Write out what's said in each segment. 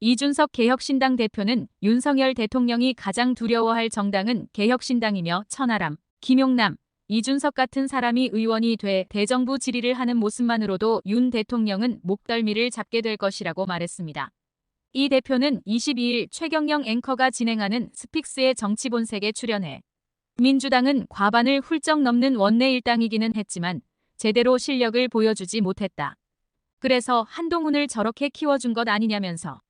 이준석 개혁신당 대표는 윤석열 대통령이 가장 두려워할 정당은 개혁신당이며 천하람, 김용남, 이준석 같은 사람이 의원이 돼 대정부 질의를 하는 모습만으로도 윤 대통령은 목덜미를 잡게 될 것이라고 말했습니다. 이 대표는 22일 최경영 앵커가 진행하는 스픽스의 정치본색에 출연해 민주당은 과반을 훌쩍 넘는 원내 일당이기는 했지만 제대로 실력을 보여주지 못했다. 그래서 한동훈을 저렇게 키워준 것 아니냐면서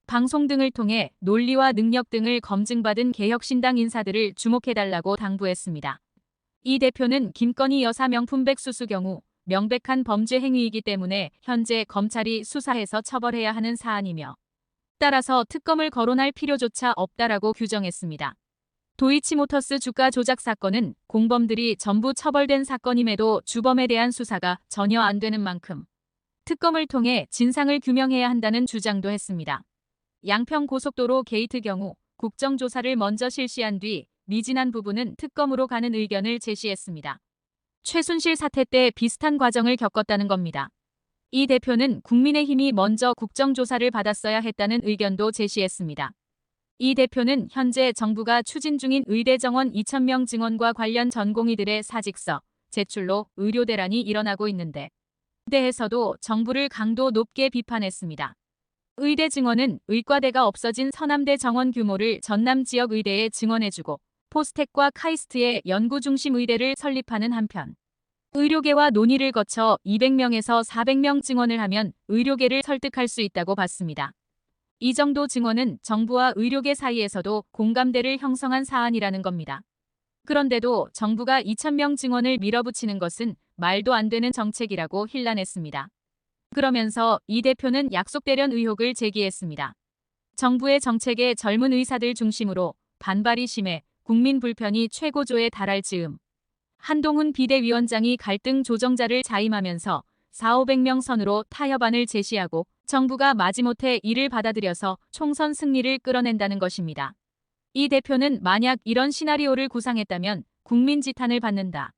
방송 등을 통해 논리와 능력 등을 검증받은 개혁신당 인사들을 주목해달라고 당부했습니다. 이 대표는 김건희 여사 명품 백수수 경우 명백한 범죄 행위이기 때문에 현재 검찰이 수사해서 처벌해야 하는 사안이며 따라서 특검을 거론할 필요조차 없다라고 규정했습니다. 도이치모터스 주가 조작 사건은 공범들이 전부 처벌된 사건임에도 주범에 대한 수사가 전혀 안 되는 만큼 특검을 통해 진상을 규명해야 한다는 주장도 했습니다. 양평고속도로 게이트 경우 국정조사를 먼저 실시한 뒤 미진한 부분은 특검으로 가는 의견을 제시했습니다. 최순실 사태 때 비슷한 과정을 겪었다는 겁니다. 이 대표는 국민의힘이 먼저 국정조사를 받았어야 했다는 의견도 제시했습니다. 이 대표는 현재 정부가 추진 중인 의대 정원 2,000명 증원과 관련 전공의들의 사직서 제출로 의료 대란이 일어나고 있는데 대해서도 정부를 강도 높게 비판했습니다. 의대 증원은 의과대가 없어진 서남대 정원 규모를 전남 지역 의대에 증원해주고 포스텍과 카이스트의 연구 중심 의대를 설립하는 한편 의료계와 논의를 거쳐 200명에서 400명 증원을 하면 의료계를 설득할 수 있다고 봤습니다. 이 정도 증원은 정부와 의료계 사이에서도 공감대를 형성한 사안이라는 겁니다. 그런데도 정부가 2,000명 증원을 밀어붙이는 것은 말도 안 되는 정책이라고 힐난했습니다. 그러면서 이 대표는 약속대련 의혹을 제기했습니다. 정부의 정책에 젊은 의사들 중심으로 반발이 심해 국민 불편이 최고조에 달할 즈음 한동훈 비대위원장이 갈등 조정자를 자임하면서 4,500명 선으로 타협안을 제시하고 정부가 마지못해 이를 받아들여서 총선 승리를 끌어낸다는 것입니다. 이 대표는 만약 이런 시나리오를 구상했다면 국민 지탄을 받는다.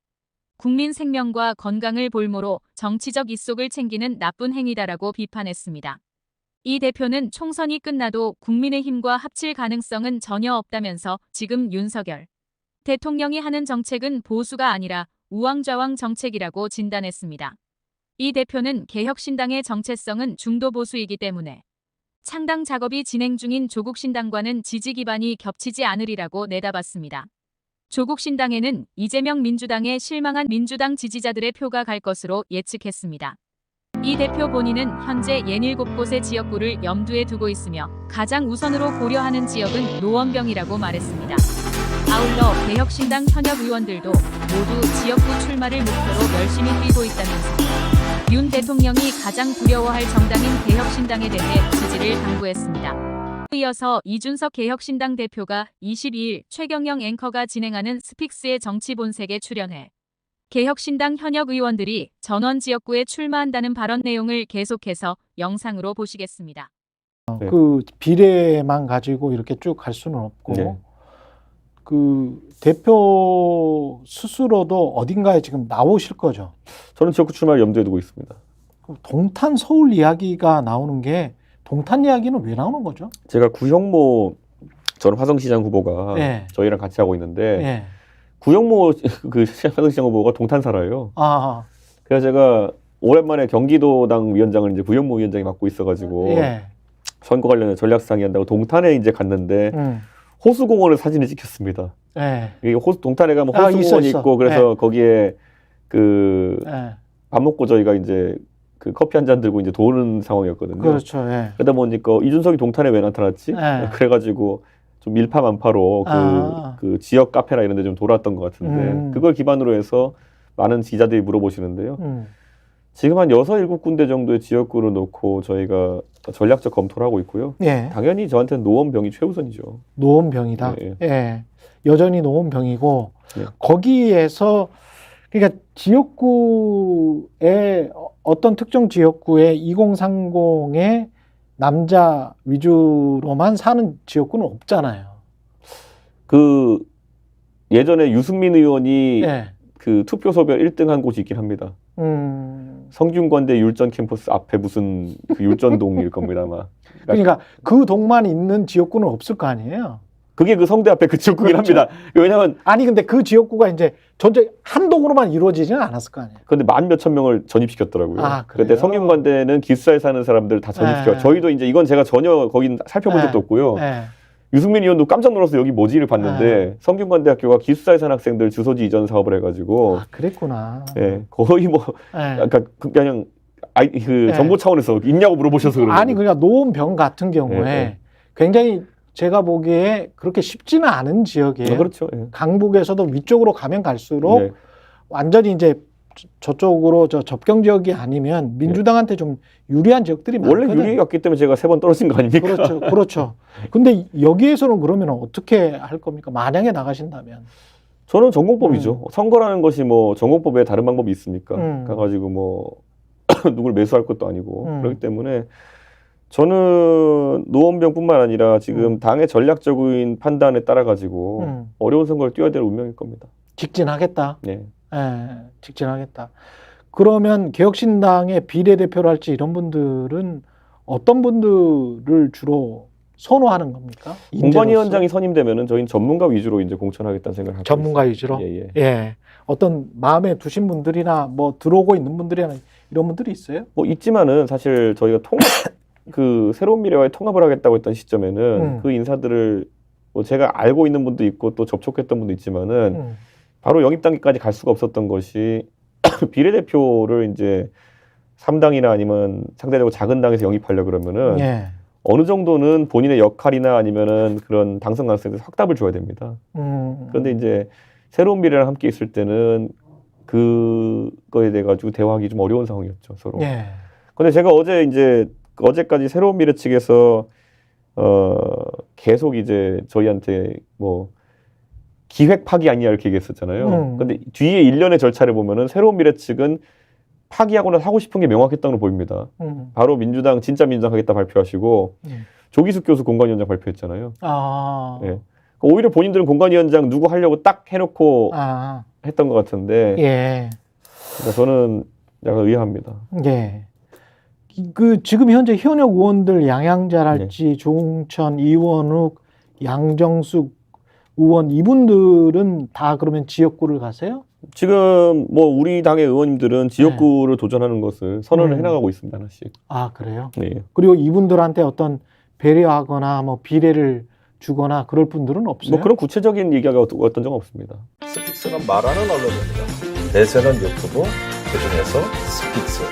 국민 생명과 건강을 볼모로 정치적 이속을 챙기는 나쁜 행위다라고 비판했습니다. 이 대표는 총선이 끝나도 국민의힘과 합칠 가능성은 전혀 없다면서 지금 윤석열 대통령이 하는 정책은 보수가 아니라 우왕좌왕 정책이라고 진단했습니다. 이 대표는 개혁신당의 정체성은 중도 보수이기 때문에 창당 작업이 진행 중인 조국신당과는 지지 기반이 겹치지 않으리라고 내다봤습니다. 조국신당에는 이재명 민주당에 실망한 민주당 지지자들의 표가 갈 것으로 예측했습니다. 이 대표 본인은 현재 67곳의 지역구를 염두에 두고 있으며 가장 우선으로 고려하는 지역은 노원병이라고 말했습니다. 아울러 개혁신당 현역 의원들도 모두 지역구 출마를 목표로 열심히 뛰고 있다면서 윤 대통령이 가장 두려워할 정당인 개혁신당에 대해 지지를 당부했습니다. 이어서 이준석 개혁신당 대표가 22일 최경영 앵커가 진행하는 스픽스의 정치본색에 출연해 개혁신당 현역 의원들이 전원 지역구에 출마한다는 발언 내용을 계속해서 영상으로 보시겠습니다. 그 비례만 가지고 이렇게 쭉 갈 수는 없고 네. 그 대표 스스로도 어딘가에 지금 나오실 거죠. 저는 지역구 출마를 염두에 두고 있습니다. 동탄 서울 이야기가 나오는 게 동탄 이야기는 왜 나오는 거죠? 제가 구형모 저는 화성시장 후보가 네. 저희랑 같이 하고 있는데 네. 구형모 그 화성시장 후보가 동탄 살아요. 아, 그래서 제가 오랜만에 경기도당 위원장을 이제 구형모 위원장이 맡고 있어가지고 예. 선거 관련해 전략 상의한다고 동탄에 이제 갔는데 호수공원을 사진을 찍혔습니다. 예. 이게 동탄에 가면 호수공원이 있어. 있고 그래서 예. 거기에 그 예. 밥 먹고 저희가 이제 그 커피 한 잔 들고 이제 도는 상황이었거든요. 그렇죠. 예. 그러다 보니까 이준석이 동탄에 왜 나타났지? 예. 그래가지고 좀 밀파만파로 그 지역 카페나 이런 데 좀 돌았던 것 같은데 그걸 기반으로 해서 많은 지자들이 물어보시는데요. 지금 한 6, 7군데 정도의 지역구를 놓고 저희가 전략적 검토를 하고 있고요. 예. 당연히 저한테는 노원병이 최우선이죠. 노원병이다. 예. 예. 여전히 노원병이고 예. 거기에서 그러니까 지역구에 어떤 특정 지역구에 2030의 남자 위주로만 사는 지역구는 없잖아요. 그 예전에 유승민 의원이 예. 그 투표소별 1등 한 곳이 있긴 합니다. 성균관대 율전 캠퍼스 앞에 무슨 그 율전동일 겁니다, 아마. 그러니까 그 동만 있는 지역구는 없을 거 아니에요. 그게 그 성대 앞에 그 지역구긴 그렇죠. 합니다. 왜냐하면 아니 근데 그 지역구가 이제 전체 한 동으로만 이루어지지는 않았을 거 아니에요. 근데 만 몇천 명을 전입시켰더라고요. 아, 그때 그래요? 성균관대는 기숙사에 사는 사람들 다 전입시켜. 네. 저희도 이제 이건 제가 전혀 거긴 살펴본 네. 적도 없고요. 네. 유승민 의원도 깜짝 놀라서 여기 뭐지를 봤는데 성균관대학교가 기숙사에 사는 학생들 주소지 이전 사업을 해가지고 아, 그랬구나. 예, 거의 뭐 네. 약간 그냥 그 정보 차원에서 있냐고 물어보셔서 그런 아니 거예요. 그러니까 노원병 같은 경우에 네. 굉장히 제가 보기에 그렇게 쉽지는 않은 지역이에요. 그렇죠. 예. 강북에서도 위쪽으로 가면 갈수록 네. 완전히 이제 저쪽으로 접경 지역이 아니면 민주당한테 좀 유리한 지역들이 원래 많거든요. 유리했기 때문에 제가 3번 떨어진 거 아닙니까? 그렇죠, 그렇죠. 근데 여기에서는 그러면 어떻게 할 겁니까? 만약에 나가신다면. 저는 전공법이죠. 선거라는 것이 뭐 전공법에 다른 방법이 있습니까? 음. 가가지고 뭐 누굴 매수할 것도 아니고 그렇기 때문에 저는 노원병뿐만 아니라 지금 당의 전략적인 판단에 따라 가지고 어려운 선거를 뛰어야 될 운명일 겁니다. 직진하겠다. 네. 직진하겠다. 그러면 개혁신당의 비례대표를 할지 이런 분들은 어떤 분들을 주로 선호하는 겁니까? 공관위원장이 선임되면은 저희는 전문가 위주로 이제 공천하겠다는 생각을 하고 전문가 있습니다. 위주로? 예. 예. 어떤 마음에 두신 분들이나 뭐 들어오고 있는 분들이나 이런 분들이 있어요? 뭐 있지만은 사실 저희가 그 새로운 미래와의 통합을 하겠다고 했던 시점에는 그 인사들을 뭐 제가 알고 있는 분도 있고 또 접촉했던 분도 있지만은 바로 영입 단계까지 갈 수가 없었던 것이 비례대표를 이제 3당이나 아니면 상대적으로 작은 당에서 영입하려 그러면은 예. 어느 정도는 본인의 역할이나 아니면은 그런 당선 가능성에 대해서 확답을 줘야 됩니다. 그런데 이제 새로운 미래랑 함께 있을 때는 그거에 대해 가지고 대화하기 좀 어려운 상황이었죠, 서로. 예. 근데 제가 어제까지 새로운 미래 측에서 계속 이제 저희한테 뭐 기획 파기 아니냐 이렇게 얘기했었잖아요. 근데 뒤에 일련의 절차를 보면은 새로운 미래 측은 파기하거나 하고 싶은 게 명확했다고 보입니다. 바로 민주당 진짜 민주당 하겠다 발표하시고 조기숙 교수 공관위원장 발표했잖아요. 아. 예. 오히려 본인들은 공관위원장 누구 하려고 딱 해놓고 했던 것 같은데 예. 그러니까 저는 약간 의아합니다. 예. 그 지금 현재 현역 의원들 양양자랄지 조홍천, 이원욱, 양정숙 의원 이분들은 다 그러면 지역구를 가세요? 지금 뭐 우리 당의 의원님들은 지역구를 도전하는 것을 선언을 해나가고 있습니다, 하나씩. 아, 그래요? 네. 그리고 이분들한테 어떤 배려하거나 뭐 비례를 주거나 그럴 분들은 없어요? 뭐 그런 구체적인 얘기가 어떤 적은 없습니다. 스픽스는 말하는 언론입니다. 대세는 유튜브, 그중에서 스픽스.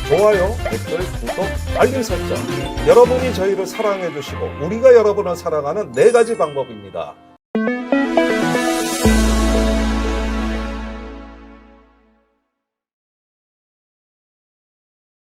좋아요, 댓글, 구독, 알림 설정. 여러분이 저희를 사랑해 주시고 우리가 여러분을 사랑하는 4가지 방법입니다.